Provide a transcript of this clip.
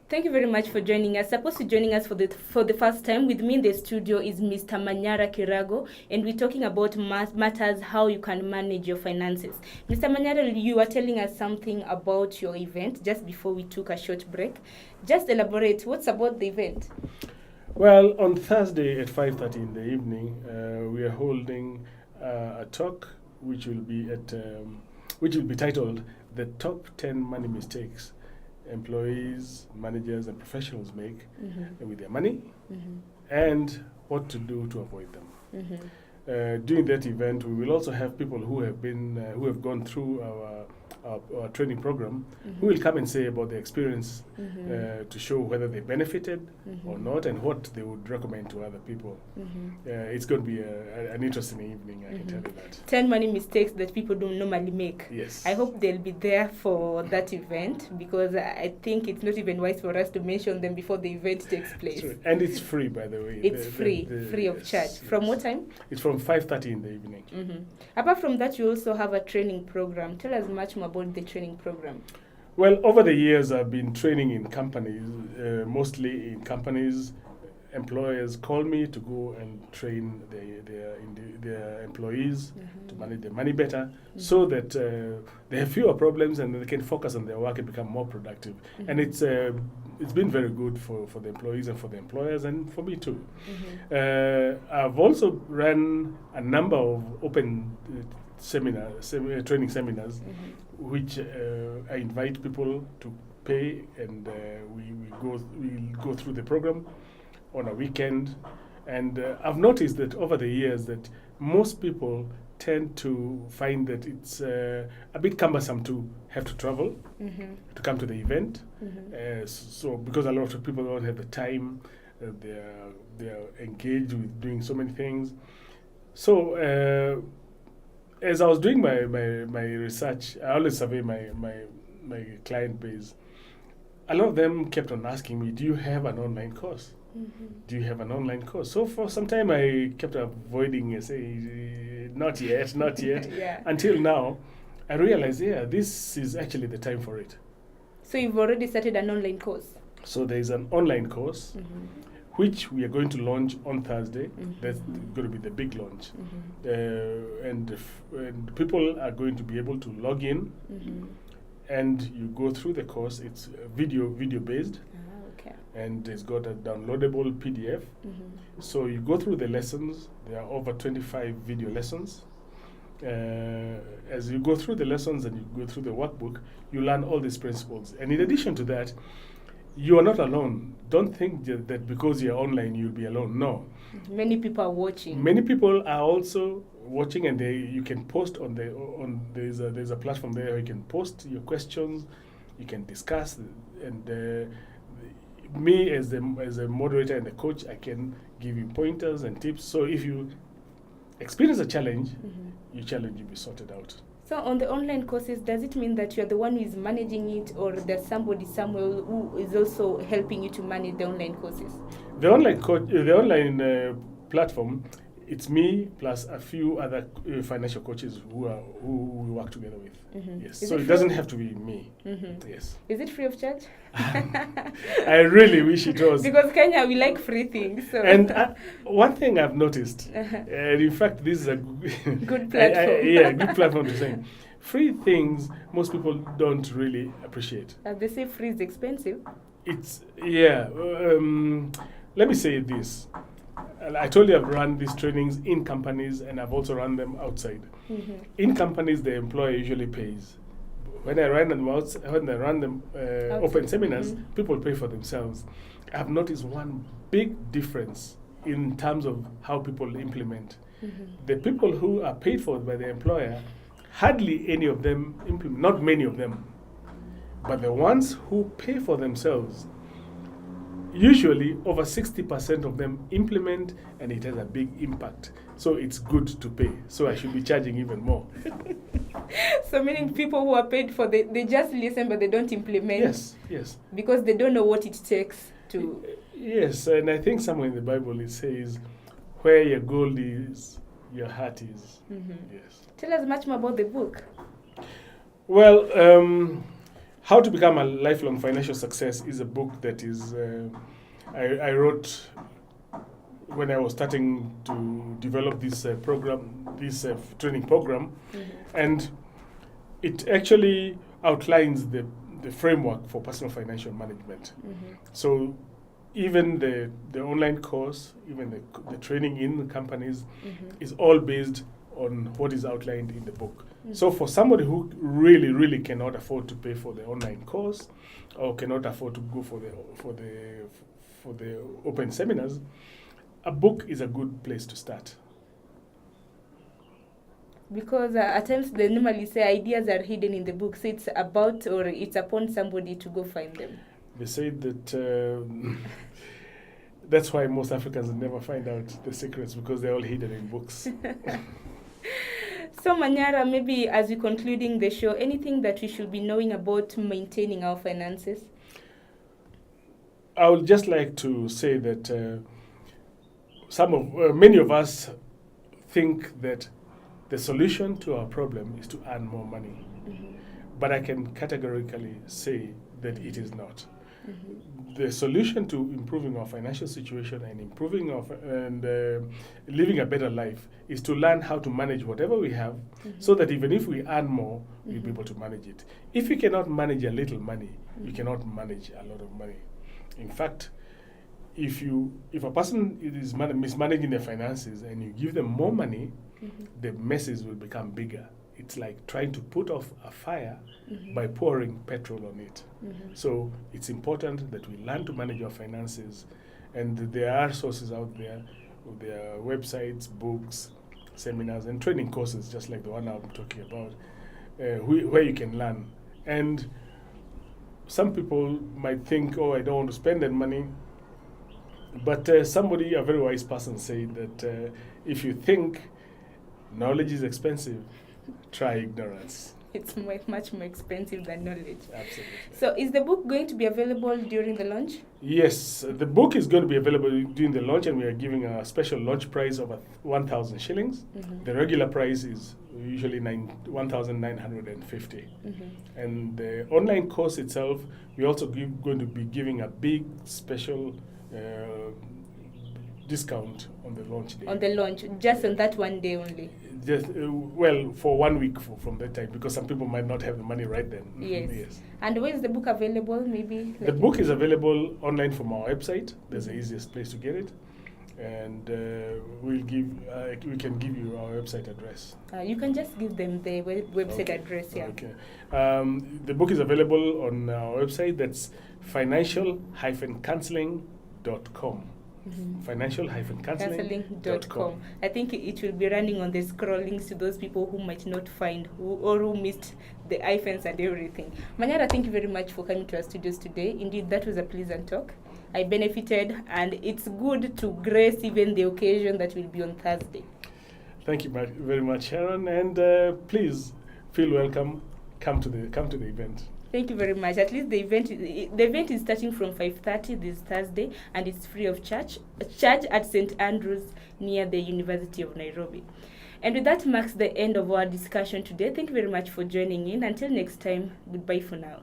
Thank you very much for joining us. Supposed to joining us for the first time. With me in the studio is Mr. Manyara Kirago, and we're talking about matters how you can manage your finances. Mr. Manyara, you were telling us something about your event just before we took a short break. Just elaborate. What's about the event? Well, on Thursday at 5:30 in the evening, we are holding a talk which will be titled "The Top 10 Money Mistakes Employees, Managers, and Professionals Make with Their Money, and What to Do to Avoid Them." During that event, we will also have people who have gone through our training program, who will come and say about their experience to show whether they benefited or not, and what they would recommend to other people. It's going to be an interesting evening, I can tell you that. 10 money mistakes that people don't normally make. Yes. I hope they'll be there for that event, because I think it's not even wise for us to mention them before the event takes place. True. And it's free, by the way. It's free of charge. Yes. From what time? It's from 5:30 in the evening. Apart from that, you also have a training program. Tell us much more about the training program. Well, over the years, I've been training in companies, mostly in companies. Employers call me to go and train their employees to manage their money better, so that they have fewer problems and they can focus on their work and become more productive. And it's been very good for the employees and for the employers, and for me too. I've also run a number of open training seminars, which I invite people to pay, and we'll go through the program on a weekend. And I've noticed that over the years that most people tend to find that it's a bit cumbersome to have to travel to come to the event. So because a lot of people don't have the time, they're engaged with doing so many things. So as I was doing my research, I always survey my client base. A lot of them kept on asking me, "Do you have an online course? Do you have an online course?" So for some time, I kept avoiding say, "Not yet, not yet." Yeah. Until now, I realized, this is actually the time for it. So you've already started an online course? So there is an online course, which we are going to launch on Thursday. That's going to be the big launch. And people are going to be able to log in, and you go through the course. It's video based. Okay. And it's got a downloadable PDF. So you go through the lessons. There are over 25 video lessons. As you go through the lessons and you go through the workbook, you learn all these principles. And in addition to that, you are not alone. Don't think that because you're online, you'll be alone. No. Many people are watching. Many people are also watching, and you can post there's a platform there where you can post your questions, you can discuss, and me as a moderator and the coach, I can give you pointers and tips. So if you experience a challenge, your challenge will be sorted out. So on the online courses, does it mean that you're the one who is managing it, or there's somebody somewhere who is also helping you to manage the online courses? The online platform, it's me plus a few other financial coaches who we work together with. Yes. So it doesn't have to be me. Yes. Is it free of charge? I really wish it was. Because Kenya, we like free things. So. And one thing I've noticed, and in fact, this is a good platform. Good platform to say. Free things, most people don't really appreciate. They say free is expensive. It's, let me say this. I told you I've run these trainings in companies, and I've also run them outside. In companies, the employer usually pays. When I run them open seminars, people pay for themselves. I've noticed one big difference in terms of how people implement. The people who are paid for by the employer, hardly any of them implement, not many of them. But the ones who pay for themselves, usually over 60% of them implement, and it has a big impact. So it's good to pay. So I should be charging even more. So meaning people who are paid for, they just listen but they don't implement? Yes. Because they don't know what it takes to... Yes, and I think somewhere in the Bible it says, where your gold is, your heart is. Yes. Tell us much more about the book. Well, How to Become a Lifelong Financial Success is a book that is I wrote when I was starting to develop this training program, and it actually outlines the framework for personal financial management. So even the online course, even the training in the companies is all based on what is outlined in the book. So for somebody who really cannot afford to pay for the online course, or cannot afford to go for the open seminars, a book is a good place to start. Because at times they normally say ideas are hidden in the book, so it's about, or it's upon somebody to go find them. They say that that's why most Africans never find out the secrets, because they're all hidden in books. So Manyara, maybe as we're concluding the show, anything that we should be knowing about maintaining our finances? I would just like to say that many of us think that the solution to our problem is to earn more money. But I can categorically say that it is not. The solution to improving our financial situation and improving living a better life is to learn how to manage whatever we have, so that even if we earn more, we'll be able to manage it. If you cannot manage a little money, you cannot manage a lot of money. In fact, if a person is mismanaging their finances and you give them more money, the messes will become bigger. It's like trying to put off a fire by pouring petrol on it. So it's important that we learn to manage our finances, and there are sources out there. There are websites, books, seminars, and training courses, just like the one I'm talking about, where you can learn. And some people might think, oh, I don't want to spend that money. But a very wise person, said that if you think knowledge is expensive, try ignorance. It's much more expensive than knowledge. Absolutely. So is the book going to be available during the launch? Yes, the book is going to be available during the launch, and we are giving a special launch price of 1,000 shillings. The regular price is usually 1,950. And the online course itself, we're also going to be giving a big special discount on the launch day. On the launch, just on that one day only? Just for 1 week from that time, because some people might not have the money right then. Yes. And where is the book available? Maybe the book is available online from our website. That's the easiest place to get it, and we can give you our website address. You can just give them the website address. Yeah. Okay. The book is available on our website. That's financial-counseling.com. Financial-counseling.com. I think it will be running on the scrollings to those people who might not find who missed the hyphens and everything. Manyara, thank you very much for coming to our studios today. Indeed, that was a pleasant talk. I benefited, and it's good to grace even the occasion that will be on Thursday. Thank you very much, Sharon, and please feel welcome. Come to the event. Thank you very much. At least the event is starting from 5:30 this Thursday, and it's free of charge at St. Andrews near the University of Nairobi. And with that marks the end of our discussion today. Thank you very much for joining in. Until next time, goodbye for now.